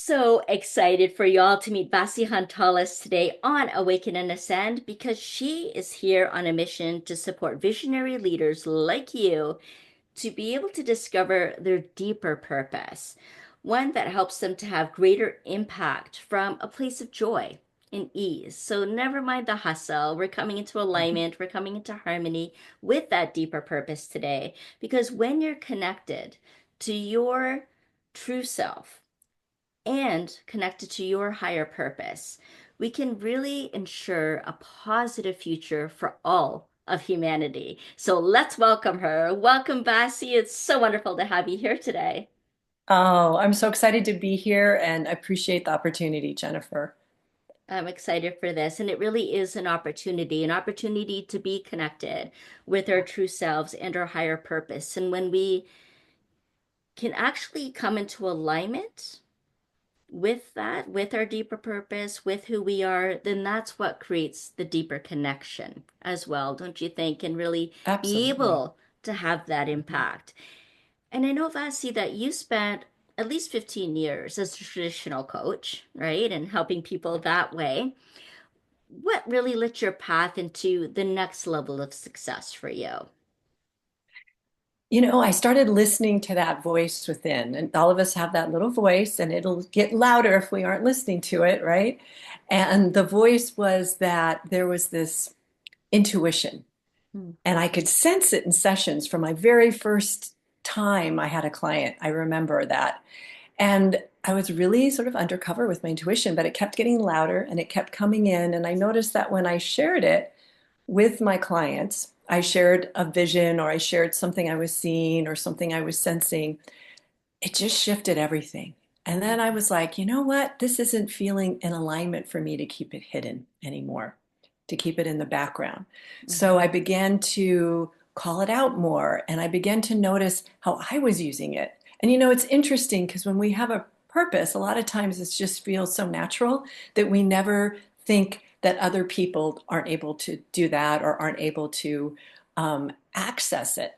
so excited for y'all to meet Vasi Huntalas today on Awaken and Ascend because she is here on a mission to support visionary leaders like you to be able to discover their deeper purpose, one that helps them to have greater impact from a place of joy and ease. So, never mind the hustle. We're coming into alignment, we're coming into harmony with that deeper purpose today because when you're connected to your true self, and connected to your higher purpose, we can really ensure a positive future for all of humanity. So let's welcome her. Welcome, Basi. It's so wonderful to have you here today. Oh, I'm so excited to be here and I appreciate the opportunity, Jennifer. I'm excited for this. And it really is an opportunity to be connected with our true selves and our higher purpose. And when we can actually come into alignment with that, with our deeper purpose, with who we are, then that's what creates the deeper connection as well, don't you think? And really be Absolutely. able to have that impact. And I know, Vasi, that you spent at least 15 years as a traditional coach, right? And helping people that way. What really lit your path into the next level of success for you? I started listening to that voice within, and all of us have that little voice, and it'll get louder if we aren't listening to it, right? And the voice was that there was this intuition, Hmm. and I could sense it in sessions from my very first time I had a client. I remember that. And I was really sort of undercover with my intuition, but it kept getting louder and it kept coming in. And I noticed that when I shared it with my clients, I shared a vision or I shared something I was seeing or something I was sensing, it just shifted everything. And then I was like, you know what? This isn't feeling in alignment for me to keep it hidden anymore, to keep it in the background. So Mm-hmm. I began to call it out more and I began to notice how I was using it. And it's interesting because when we have a purpose, a lot of times it just feels so natural that we never think that other people aren't able to do that or aren't able to access it.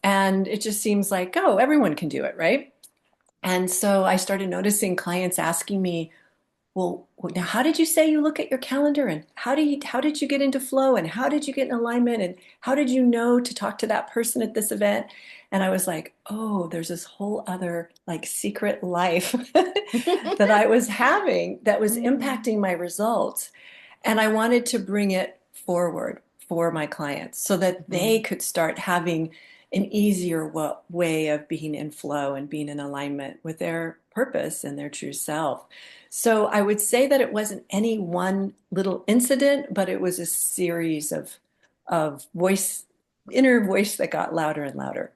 And it just seems like, oh, everyone can do it, right? And so I started noticing clients asking me, well, now how did you say you look at your calendar and how did you get into flow and how did you get in alignment and how did you know to talk to that person at this event? And I was like, oh, there's this whole other like secret life that I was having that was Mm-hmm. impacting my results. And I wanted to bring it forward for my clients so that they could start having an easier way of being in flow and being in alignment with their purpose and their true self. So I would say that it wasn't any one little incident, but it was a series of inner voice that got louder and louder.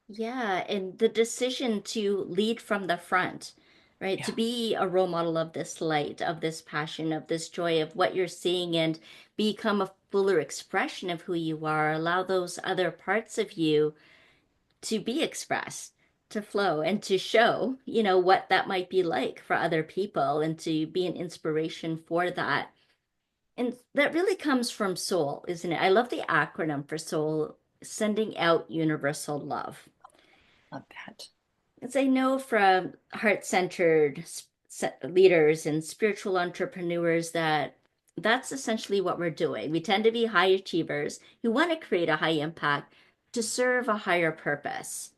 Yeah, and the decision to lead from the front, right? To Yeah. be a role model of this light, of this passion, of this joy, of what you're seeing, and become a fuller expression of who you are. Allow those other parts of you to be expressed, to flow, and to show, what that might be like for other people, and to be an inspiration for that. And that really comes from soul, isn't it? I love the acronym for soul, sending out universal love. Love that. As I know from heart-centered leaders and spiritual entrepreneurs that that's essentially what we're doing. We tend to be high achievers who want to create a high impact to serve a higher purpose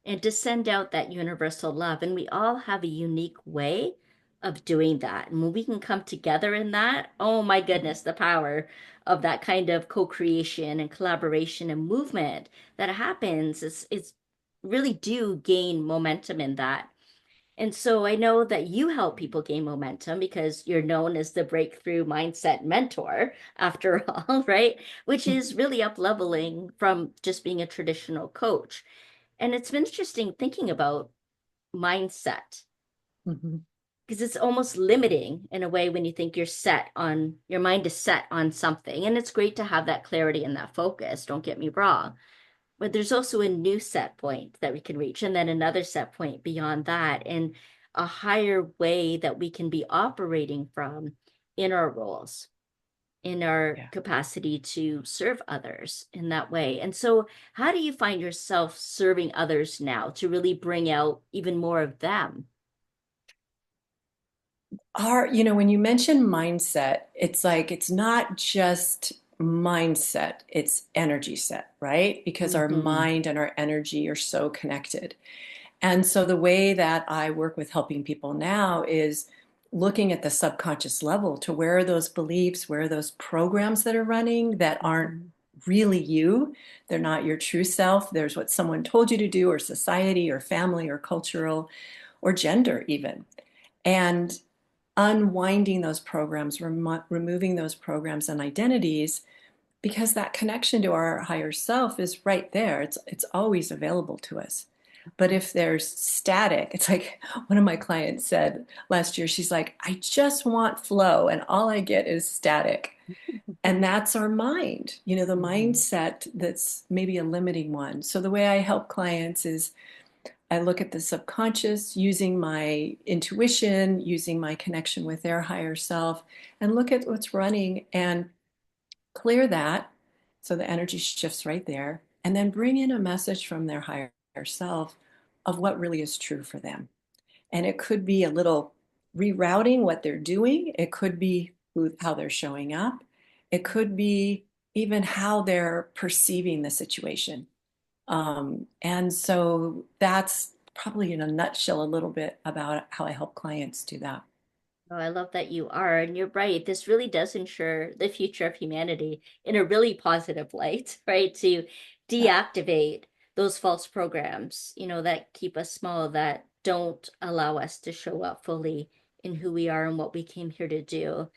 and to send out that universal love. And we all have a unique way of doing that. And when we can come together in that, oh my goodness, the power of that kind of co-creation and collaboration and movement that happens is really do gain momentum in that. And so I know that you help people gain momentum because you're known as the breakthrough mindset mentor, after all, right? Which is really up leveling from just being a traditional coach. And it's been interesting thinking about mindset Mhm. because it's almost limiting in a way when you think your mind is set on something. And it's great to have that clarity and that focus, don't get me wrong. But there's also a new set point that we can reach, and then another set point beyond that, and a higher way that we can be operating from in our roles, in our Yeah. capacity to serve others in that way. And so, how do you find yourself serving others now to really bring out even more of them? When you mention mindset, it's like it's not just mindset, it's energy set, right? Because our Hmm. mind and our energy are so connected. And so the way that I work with helping people now is looking at the subconscious level to where are those beliefs, where are those programs that are running that aren't really you. They're not your true self. There's what someone told you to do, or society, or family, or cultural, or gender, even. And unwinding those programs, removing those programs and identities, because that connection to our higher self is right there. It's always available to us. But if there's static, it's like one of my clients said last year, she's like, I just want flow, and all I get is static. And that's our mind, the Hmm. mindset that's maybe a limiting one. So the way I help clients is I look at the subconscious using my intuition, using my connection with their higher self, and look at what's running and clear that so the energy shifts right there, and then bring in a message from their higher self of what really is true for them. And it could be a little rerouting what they're doing, it could be how they're showing up, it could be even how they're perceiving the situation. And so that's probably in a nutshell a little bit about how I help clients do that. Oh, I love that you are. And you're right. This really does ensure the future of humanity in a really positive light, right? To Yeah. deactivate those false programs, that keep us small, that don't allow us to show up fully in who we are and what we came here to do.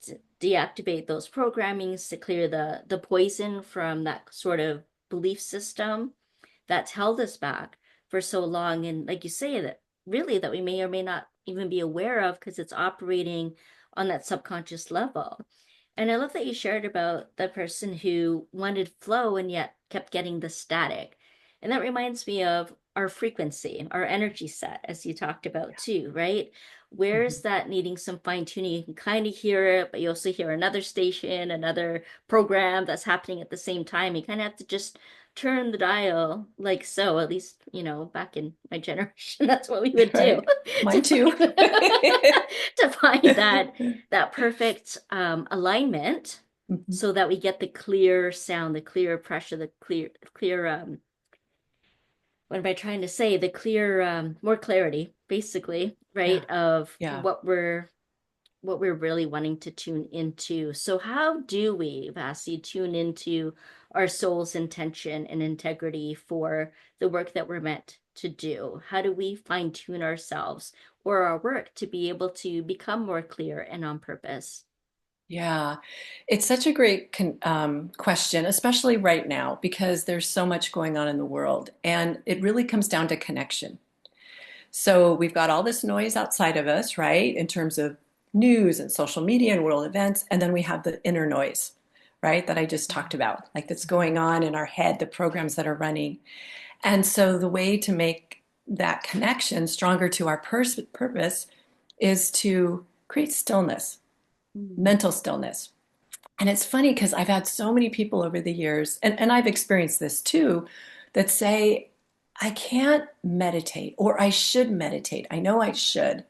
To deactivate those programmings to clear the poison from that sort of belief system that's held us back for so long. And like you say, that really that we may or may not even be aware of because it's operating on that subconscious level. And I love that you shared about the person who wanted flow and yet kept getting the static. And that reminds me of our frequency, our energy set, as you talked about too, right? Mhm. Where's that needing some fine tuning? You can kind of hear it, but you also hear another station, another program that's happening at the same time. You kind of have to just turn the dial like so, at least, back in my generation, that's what we would do Right. to Mine too. find to find that perfect alignment Mhm. so that we get the clear sound, the clear pressure, the clear what am I trying to say? The clear more clarity, basically, Yeah. right, of Yeah. what we're really wanting to tune into. So how do we, Vasi, tune into our soul's intention and integrity for the work that we're meant to do? How do we fine tune ourselves or our work to be able to become more clear and on purpose? Yeah. It's such a great question, especially right now, because there's so much going on in the world. And it really comes down to connection. So we've got all this noise outside of us, right, in terms of news and social media and world events. And then we have the inner noise, right, that I just talked about, like that's going on in our head, the programs that are running. And so the way to make that connection stronger to our purpose is to create stillness, Mm. mental stillness. And it's funny because I've had so many people over the years, and I've experienced this too, that say, I can't meditate, or I should meditate. I know I should.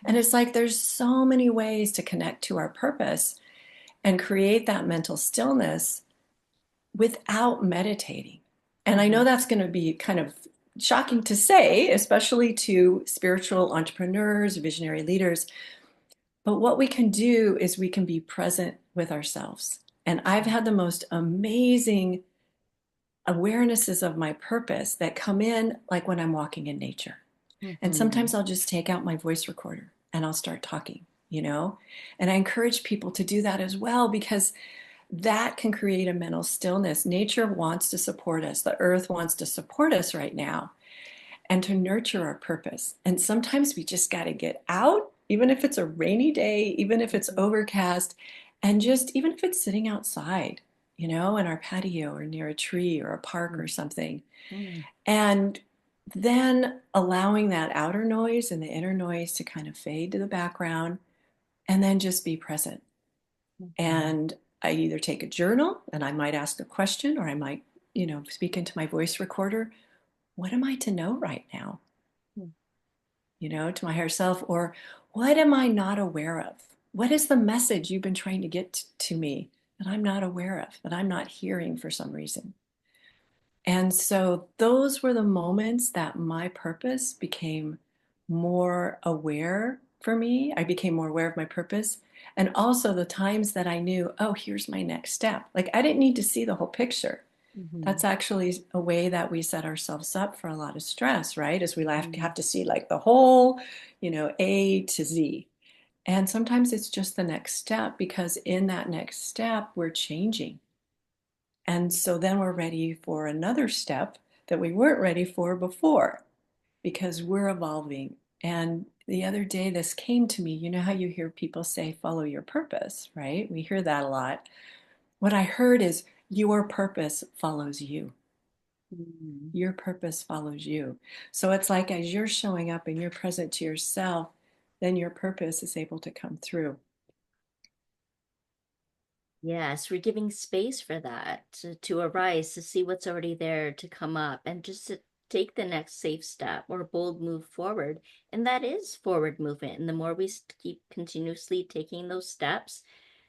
And it's like there's so many ways to connect to our purpose and create that mental stillness without meditating. And I know Mhm. that's going to be kind of shocking to say, especially to spiritual entrepreneurs, visionary leaders. But what we can do is we can be present with ourselves. And I've had the most amazing awarenesses of my purpose that come in like when I'm walking in nature. And Mhm. sometimes I'll just take out my voice recorder and I'll start talking. And I encourage people to do that as well because that can create a mental stillness. Nature wants to support us, the earth wants to support us right now and to nurture our purpose. And sometimes we just got to get out, even if it's a rainy day, even if it's Mhm. overcast, and just even if it's sitting outside, in our patio or near a tree or a park or something. Mhm. And then allowing that outer noise and the inner noise to kind of fade to the background and then just be present. Mhm. And I either take a journal and I might ask a question or I might, speak into my voice recorder. What am I to know right now? To my higher self? Or what am I not aware of? What is the message you've been trying to get to me that I'm not aware of, that I'm not hearing for some reason? And so those were the moments that my purpose became more aware for me. I became more aware of my purpose. And also the times that I knew, oh, here's my next step. Like I didn't need to see the whole picture. Mm-hmm. That's actually a way that we set ourselves up for a lot of stress, right? Is we have to see like the whole, A to Z. And sometimes it's just the next step because in that next step, we're changing. And so then we're ready for another step that we weren't ready for before because we're evolving. And the other day, this came to me. You know how you hear people say, follow your purpose, right? We hear that a lot. What I heard is, your purpose follows you. Mm-hmm. Your purpose follows you. So it's like as you're showing up and you're present to yourself, then your purpose is able to come through. Yes, we're giving space for that to arise, to see what's already there, to come up, and just to take the next safe step or bold move forward. And that is forward movement. And the more we keep continuously taking those steps,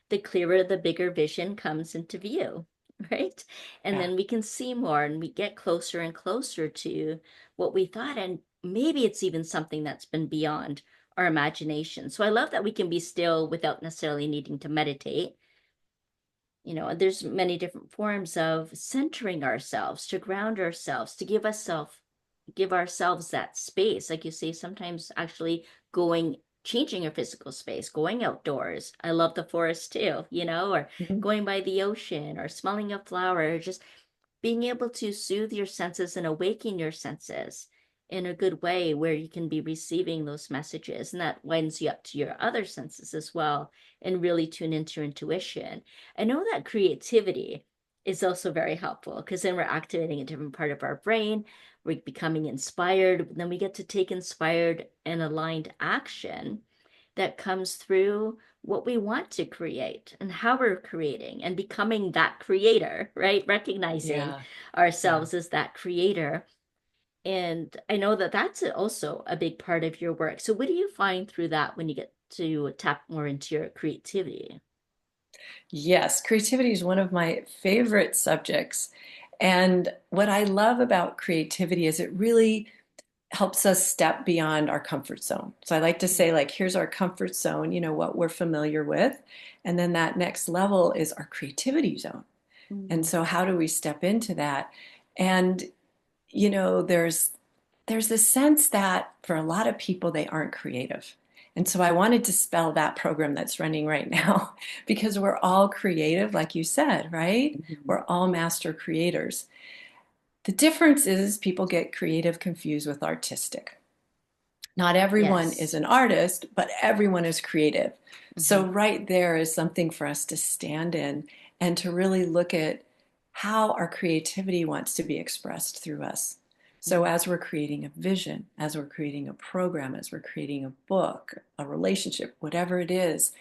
the clearer the bigger vision comes into view, right? And Yeah. then we can see more and we get closer and closer to what we thought. And maybe it's even something that's been beyond our imagination. So I love that we can be still without necessarily needing to meditate. There's many different forms of centering ourselves, to ground ourselves, to give ourselves that space. Like you say, sometimes actually changing your physical space, going outdoors. I love the forest too, or Mhm. going by the ocean or smelling a flower, or just being able to soothe your senses and awaken your senses in a good way where you can be receiving those messages. And that winds you up to your other senses as well and really tune into your intuition. I know that creativity is also very helpful because then we're activating a different part of our brain. We're becoming inspired. Then we get to take inspired and aligned action that comes through what we want to create and how we're creating and becoming that creator, right? Recognizing Yeah. Yeah. ourselves as that creator. And I know that that's also a big part of your work. So, what do you find through that when you get to tap more into your creativity? Yes, creativity is one of my favorite subjects. And what I love about creativity is it really helps us step beyond our comfort zone. So I like to say, like, here's our comfort zone, what we're familiar with. And then that next level is our creativity zone. And Mm-hmm. so how do we step into that? And, there's this sense that for a lot of people, they aren't creative. And so I wanted to spell that program that's running right now because we're all creative, like you said, right? Mm-hmm. We're all master creators. The difference is people get creative confused with artistic. Not everyone is Yes. an artist, but everyone is creative. Mm-hmm. So, right there is something for us to stand in and to really look at how our creativity wants to be expressed through us. So, as we're creating a vision, as we're creating a program, as we're creating a book, a relationship, whatever it is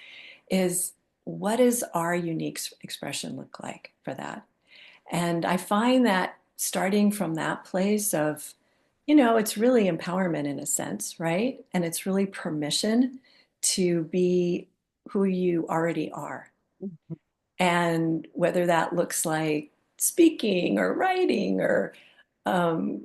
what does our unique expression look like for that? And I find that starting from that place of, it's really empowerment in a sense, right? And it's really permission to be who you already are. Mm-hmm. And whether that looks like speaking or writing or um,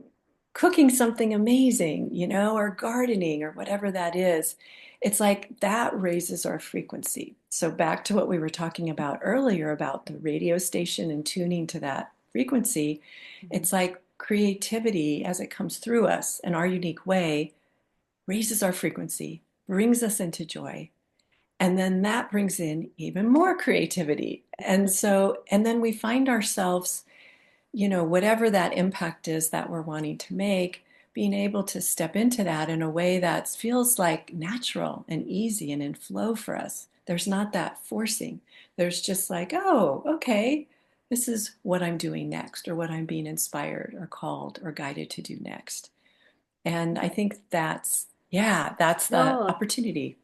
cooking something amazing, or gardening or whatever that is, it's like that raises our frequency. So, back to what we were talking about earlier about the radio station and tuning to that frequency, Mm-hmm. it's like creativity as it comes through us in our unique way raises our frequency, brings us into joy. And then that brings in even more creativity. And then we find ourselves, whatever that impact is that we're wanting to make, being able to step into that in a way that feels like natural and easy and in flow for us. There's not that forcing. There's just like, oh, okay, this is what I'm doing next, or what I'm being inspired or called or guided to do next. And I think that's, yeah, that's the No, opportunity.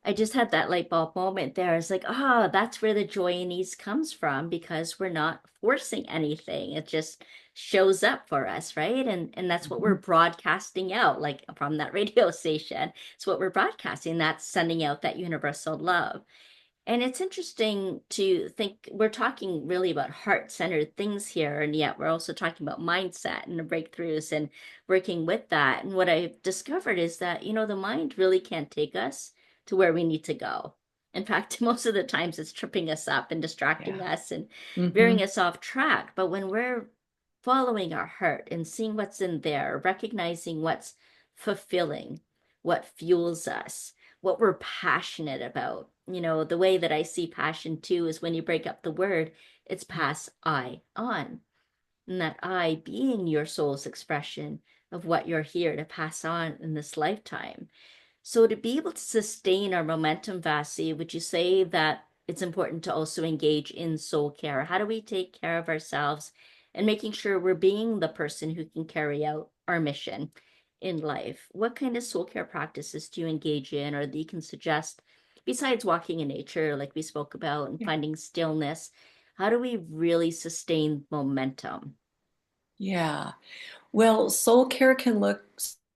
I just had that light bulb moment there. It's like, ah, that's where the joy and ease comes from because we're not forcing anything. It just shows up for us, right? And that's what we're Mhm. broadcasting out, like from that radio station. It's what we're broadcasting. That's sending out that universal love. And it's interesting to think we're talking really about heart-centered things here, and yet we're also talking about mindset and the breakthroughs and working with that. And what I've discovered is that, the mind really can't take us to where we need to go. In fact, most of the times it's tripping us up and distracting Yeah. us and Hmm. veering us off track. But when we're following our heart and seeing what's in there, recognizing what's fulfilling, what fuels us, what we're passionate about. The way that I see passion too is when you break up the word, it's pass I on. And that I being your soul's expression of what you're here to pass on in this lifetime. So to be able to sustain our momentum, Vasi, would you say that it's important to also engage in soul care? How do we take care of ourselves and making sure we're being the person who can carry out our mission in life? What kind of soul care practices do you engage in or that you can suggest besides walking in nature, like we spoke about, and Yeah. finding stillness? How do we really sustain momentum? Yeah. Well, soul care can look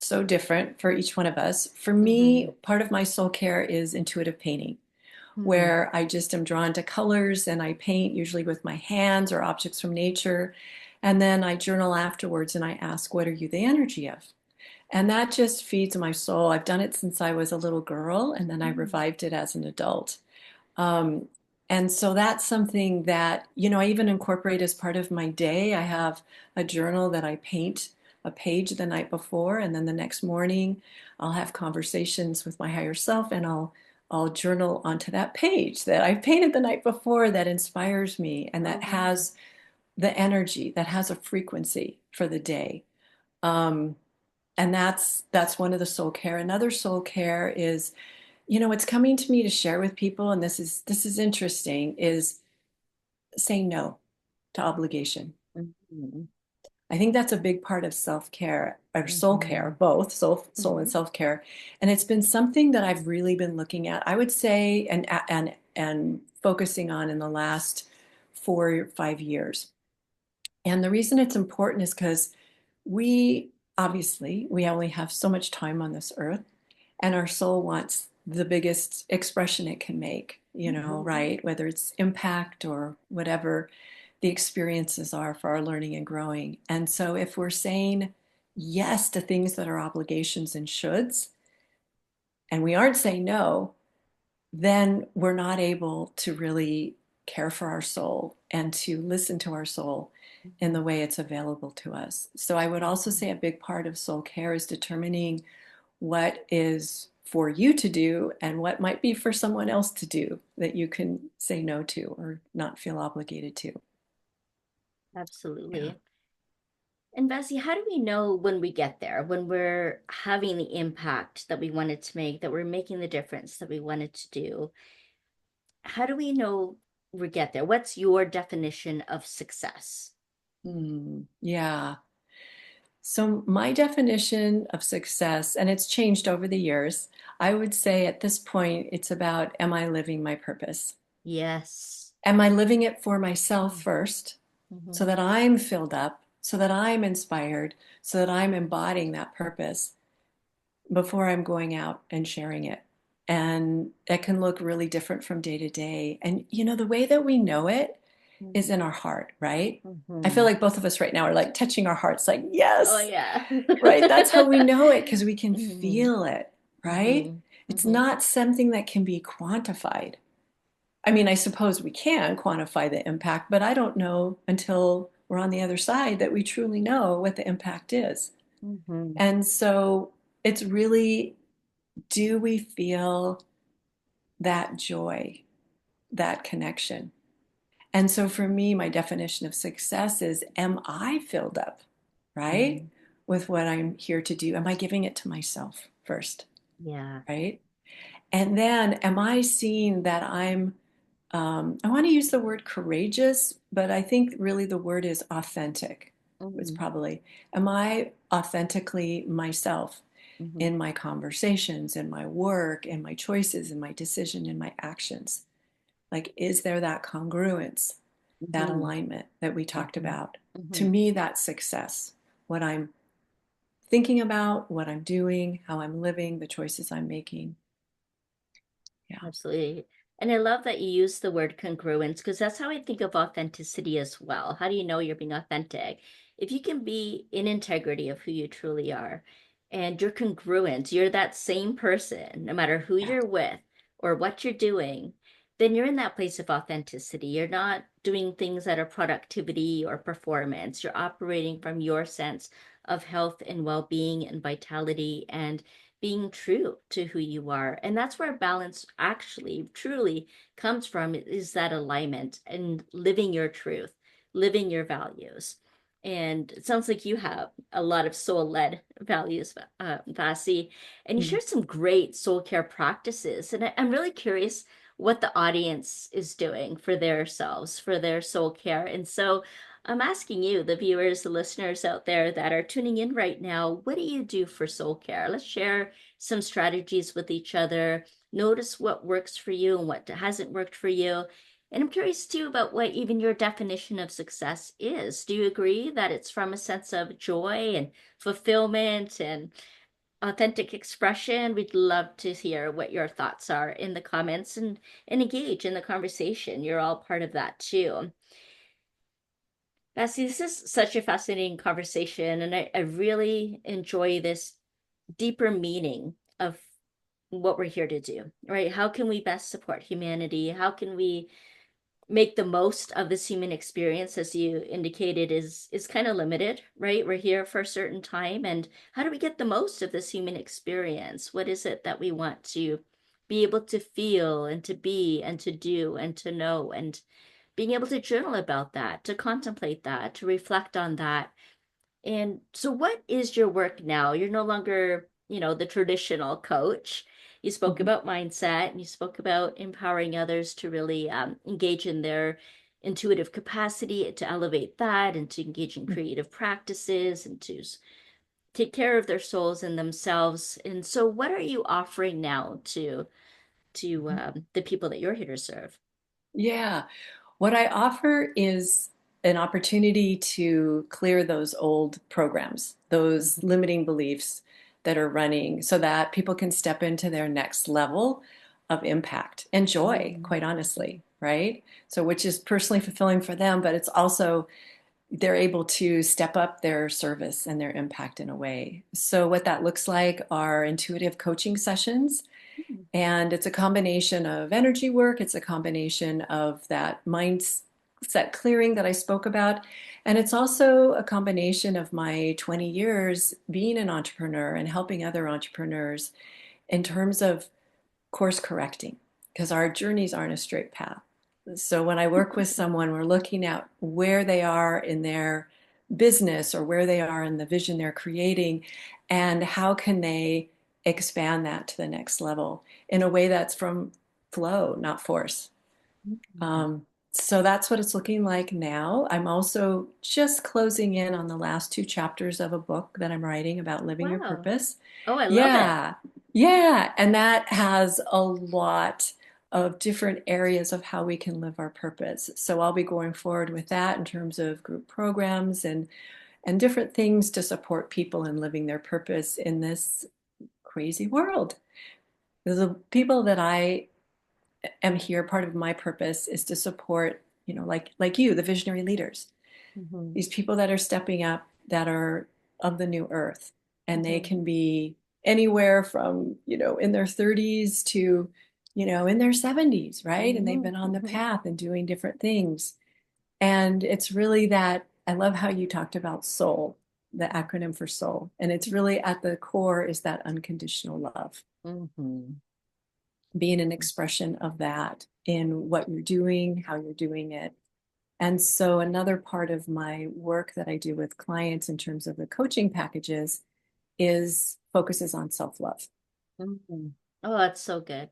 so different for each one of us. For me, Mm-hmm. part of my soul care is intuitive painting, Hmm. where I just am drawn to colors and I paint usually with my hands or objects from nature. And then I journal afterwards and I ask, what are you the energy of? And that just feeds my soul. I've done it since I was a little girl and then I revived it as an adult. Um, and so that's something that, I even incorporate as part of my day. I have a journal that I paint a page the night before, and then the next morning I'll have conversations with my higher self and I'll journal onto that page that I painted the night before that inspires me and Oh, that wow. has the energy, that has a frequency for the day. Um, and that's one of the soul care. Another soul care is what's coming to me to share with people, and this is interesting, is saying no to obligation. Mm-hmm. I think that's a big part of self-care or soul care, Mm-hmm. both soul and Mm-hmm. self-care. And it's been something that I've really been looking at, I would say, and focusing on in the last 4 or 5 years. And the reason it's important is because we obviously we only have so much time on this earth. And our soul wants the biggest expression it can make, Mm-hmm. right? Whether it's impact or whatever the experiences are for our learning and growing. And so if we're saying yes to things that are obligations and shoulds, and we aren't saying no, then we're not able to really care for our soul and to listen to our soul in the way it's available to us. So I would also Mm-hmm. say a big part of soul care is determining what is for you to do and what might be for someone else to do that you can say no to or not feel obligated to. Yeah. Absolutely. And Bessie, how do we know when we get there, when we're having the impact that we wanted to make, that we're making the difference that we wanted to do? How do we know we get there? What's your definition of success? Yeah. So, my definition of success, and it's changed over the years, I would say at this point, it's about, am I living my purpose? Yes. Am I living it for myself first so Mm-hmm. that I'm filled up, so that I'm inspired, so that I'm embodying that purpose before I'm going out and sharing it? And it can look really different from day to day. And, the way that we know it is in our heart, right? I feel Mm-hmm. like both of us right now are like touching our hearts, like, Oh, yes, yeah. right? That's how we know it because we can Mm-hmm. feel it, right? Mm-hmm. It's Mm-hmm. not something that can be quantified. I mean, I suppose we can quantify the impact, but I don't know until we're on the other side that we truly know what the impact is. Mm-hmm. And so it's really, do we feel that joy, that connection? And so for me, my definition of success is, am I filled up, right? Mm-hmm. With what I'm here to do? Am I giving it to myself first, Yeah. right? And then am I seeing that I want to use the word courageous, but I think really the word is authentic. It's Mm-hmm. probably, am I authentically myself? Hmm. in my conversations, in my work, in my choices, in my decision, in my actions. Like, is there that congruence, that Hmm. alignment that we talked Hmm. about? To hmm me, that's success. What I'm thinking about, what I'm doing, how I'm living, the choices I'm making. Yeah. Absolutely. And I love that you use the word congruence because that's how I think of authenticity as well. How do you know you're being authentic? If you can be in integrity of who you truly are and you're congruent, you're that same person, no matter who Yeah. you're with or what you're doing, then you're in that place of authenticity. You're not doing things out of productivity or performance. You're operating from your sense of health and well-being and vitality and being true to who you are. And that's where balance actually truly comes from is that alignment and living your truth, living your values. And it sounds like you have a lot of soul led values, Vasi, and you Mm. shared some great soul care practices. And I'm really curious what the audience is doing for their selves, for their soul care. And so I'm asking you, the viewers, the listeners out there that are tuning in right now, what do you do for soul care? Let's share some strategies with each other. Notice what works for you and what hasn't worked for you. And I'm curious too about what even your definition of success is. Do you agree that it's from a sense of joy and fulfillment and authentic expression? We'd love to hear what your thoughts are in the comments and engage in the conversation. You're all part of that too. Bessie, this is such a fascinating conversation, and I really enjoy this deeper meaning of what we're here to do, right? How can we best support humanity? How can we make the most of this human experience, as you indicated, is kind of limited, right? We're here for a certain time, and how do we get the most of this human experience? What is it that we want to be able to feel and to be and to do and to know, and being able to journal about that, to contemplate that, to reflect on that. And so, what is your work now? You're no longer, the traditional coach. You spoke Mhm. about mindset and you spoke about empowering others to really engage in their intuitive capacity, to elevate that, and to engage in creative practices and to take care of their souls and themselves. And so, what are you offering now to Mhm. the people that you're here to serve? Yeah. What I offer is an opportunity to clear those old programs, those Mhm. limiting beliefs that are running so that people can step into their next level of impact and joy, Mhm. quite honestly, right? So, which is personally fulfilling for them, but it's also they're able to step up their service and their impact in a way. So, what that looks like are intuitive coaching sessions. Mhm. And it's a combination of energy work, it's a combination of that mindset clearing that I spoke about. And it's also a combination of my 20 years being an entrepreneur and helping other entrepreneurs in terms of course correcting, because our journeys aren't a straight path. So when I work with someone, we're looking at where they are in their business or where they are in the vision they're creating, and how can they expand that to the next level in a way that's from flow, not force. Mhm. So that's what it's looking like now. I'm also just closing in on the last two chapters of a book that I'm writing about living your Wow. purpose. Oh, I love it. Yeah, yeah. And that has a lot of different areas of how we can live our purpose. So I'll be going forward with that in terms of group programs and different things to support people in living their purpose in this crazy world. The people that I am here, part of my purpose is to support, like you, the visionary leaders, Mhm. these people that are stepping up, that are of the new earth, and they Mhm. can be anywhere from, in their 30s to, in their 70s, right? And they've Mhm. been on the Mhm. path and doing different things. And it's really that I love how you talked about soul, the acronym for soul. And it's really at the core is that unconditional love, Mhm. being an expression of that in what you're doing, how you're doing it. And so, another part of my work that I do with clients in terms of the coaching packages is focuses on self love. Mhm. Oh, that's so good.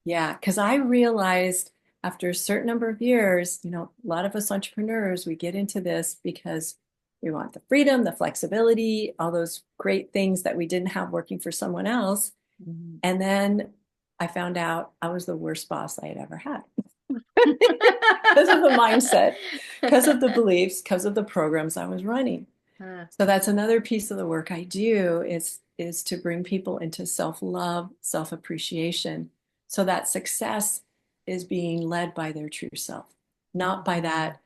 Yeah, because I realized after a certain number of years, a lot of us entrepreneurs, we get into this because We want the freedom, the flexibility, all those great things that we didn't have working for someone else. Mhm. And then I found out I was the worst boss I had ever had because of the mindset, because of the beliefs, because of the programs I was running. Uh, So that's another piece of the work I do is to bring people into self-love, self-appreciation, so that success is being led by their true self, not by mhm. that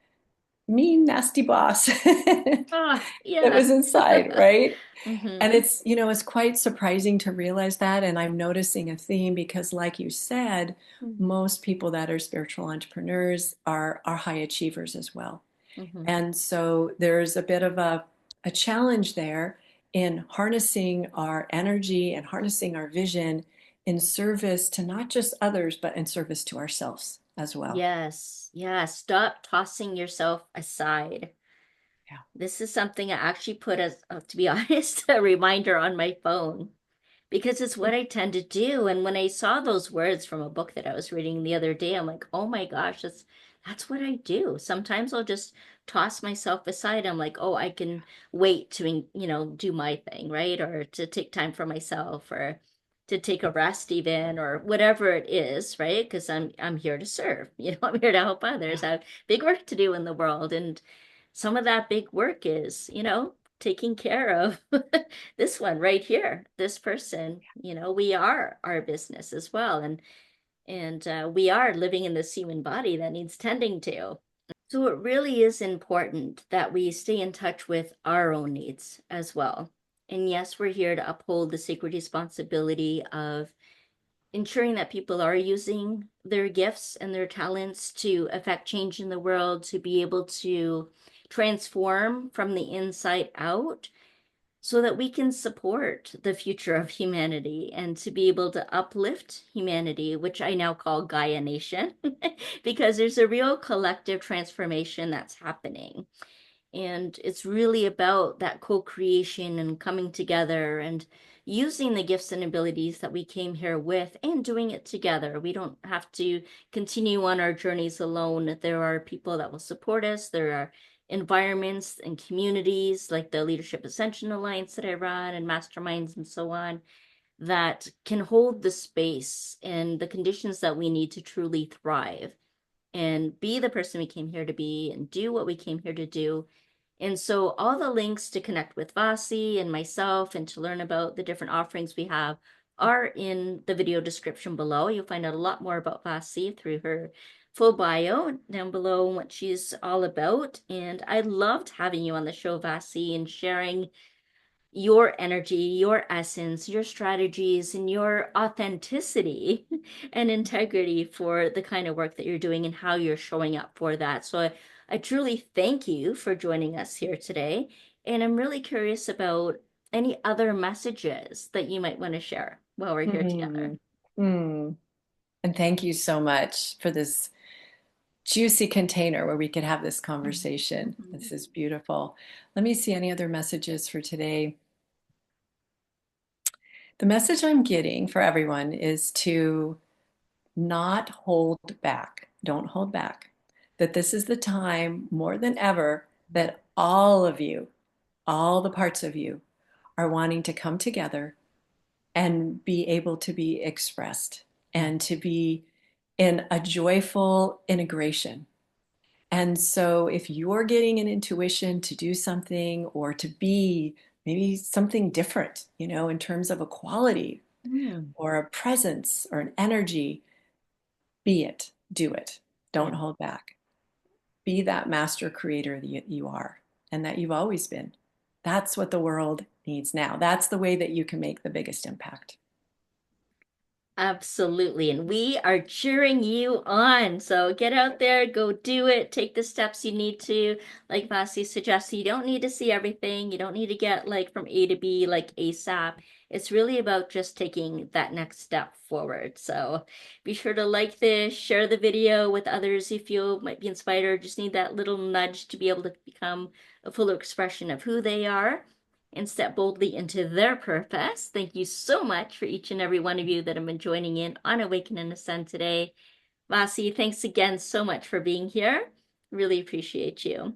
mean, nasty boss that Yeah. was inside, right? And Hmm. it's quite surprising to realize that. And I'm noticing a theme because, like you said, most people that are spiritual entrepreneurs are high achievers as well. Hmm. And so there's a bit of a challenge there in harnessing our energy and harnessing our vision in service to not just others, but in service to ourselves as well. Yes. Yeah. Stop tossing yourself aside. Yeah. This is something I actually put as, to be honest, a reminder on my phone because it's what I tend to do. And when I saw those words from a book that I was reading the other day, I'm like, oh my gosh, that's what I do. Sometimes I'll just toss myself aside. I'm like, oh, I can wait to, do my thing, right? Or to take time for myself or to take a rest even or whatever it is, right? Because I'm here to serve. I'm here to help others. I have big work to do in the world. And some of that big work is, taking care of this one right here, this person. We are our business as well, and we are living in this human body that needs tending to. So it really is important that we stay in touch with our own needs as well. And yes, we're here to uphold the sacred responsibility of ensuring that people are using their gifts and their talents to affect change in the world, to be able to transform from the inside out so that we can support the future of humanity and to be able to uplift humanity, which I now call Gaia Nation, because there's a real collective transformation that's happening. And it's really about that co creation and coming together and using the gifts and abilities that we came here with and doing it together. We don't have to continue on our journeys alone. There are people that will support us, there are environments and communities like the Leadership Ascension Alliance that I run and masterminds and so on that can hold the space and the conditions that we need to truly thrive and be the person we came here to be and do what we came here to do. And so all the links to connect with Vasi and myself and to learn about the different offerings we have are in the video description below. You'll find out a lot more about Vasi through her full bio down below and what she's all about. And I loved having you on the show, Vasi, and sharing your energy, your essence, your strategies, and your authenticity and integrity for the kind of work that you're doing and how you're showing up for that. So I truly thank you for joining us here today. And I'm really curious about any other messages that you might want to share while we're here together. Mhm. Mm. And thank you so much for this juicy container where we could have this conversation. This Mhm. is beautiful. Let me see any other messages for today. The message I'm getting for everyone is to not hold back. Don't hold back. That this is the time more than ever that all of you, all the parts of you, are wanting to come together and be able to be expressed and to be in a joyful integration. And so, if you're getting an intuition to do something or to be maybe something different, in terms of a quality Mm, or a presence or an energy, be it, do it. yeah. Don't hold back. Be that master creator that you are and that you've always been. That's what the world needs now. That's the way that you can make the biggest impact. Absolutely. And we are cheering you on. So get out there, go do it, take the steps you need to. Like Vasi suggests, you don't need to see everything. You don't need to get like from A to B like ASAP. It's really about just taking that next step forward. So be sure to like this, share the video with others if you might be inspired or just need that little nudge to be able to become a fuller expression of who they are and step boldly into their purpose. Thank you so much for each and every one of you that have been joining in on Awaken and Ascend today. Vasi, thanks again so much for being here. Really appreciate you.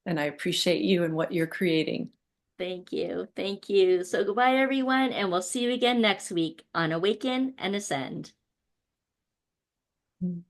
And I appreciate you and what you're creating. Thank you. Thank you. So goodbye, everyone, and we'll see you again next week on Awaken and Ascend. Mm.